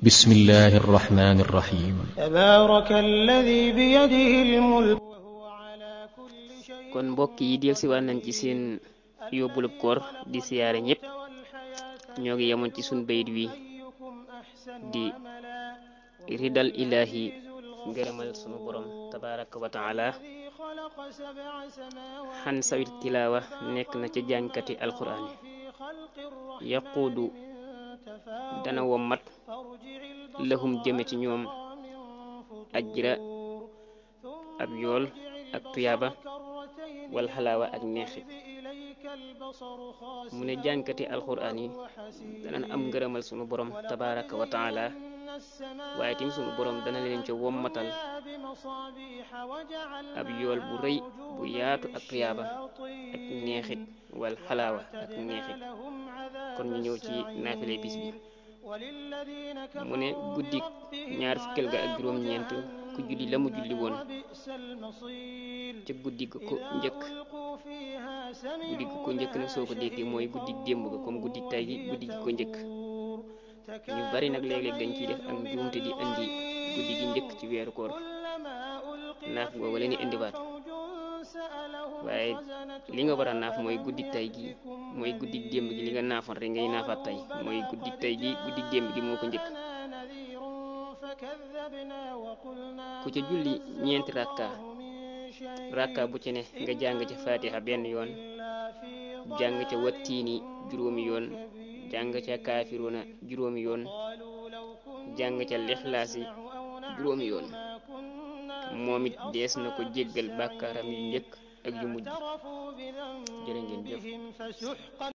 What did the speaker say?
بسم الله الرحمن الرحيم تبارك الذي بيده الملك وهو على كل شيء kon mbokk yi del si war nañ ci seen yóbbulub koor di siyaare ñépp ñoo ngi yemoon ci sun bayit wi di ridal ilahi ngërëmal sunu borom tabaraka wa taala xan sawit tilaawa nekk na ca jànkati alquraan yaquudu dana wommat lahum jëme ci ñoom ajra ab yool ak tuyaaba wal xalaawa ak neexit mu ne jànkati alxuraan yi dana am ngërëmal sunu borom tabaraka wa taala waaye tim sunu borom dana leen ca wommatal ab yool bu rëy bu yaatu ak tuyaaba ak neexit wal xalaawa ak neexit kon ñu ñëw ci naafile bis bi mu ne guddik ñaar fukkeel ga ak juróom-ñeent ku julli la mu julli woon ca guddi ga ko njëkk nag soo ko déggee mooy guddik démb ga comme guddik tay gi guddi gi ko njëkk ñu bari nag léeg-léeg dañ ciy def ak njuumte di indi guddi gi njëkk ci weeru koor naaf googu la ni indiwaat waaye li nga war a naaf mooy guddik tay gi mooy guddik démb gi li nga naafoon rek ngay naafaat tay mooy guddik tay gi guddik démb gi moo ko njëkk ku ca julli ñeenti rakka bu ci ne nga jàng ca fatiha benn yoon jàng ca wattiini juróomi yoon jàng ca kaafiruna juróomi yoon jàng ca lixlaasi juróomi yoon moom it dees na ko jéggal bàkkaaram yu njëkk ak yu mujj jërë ngeen jëf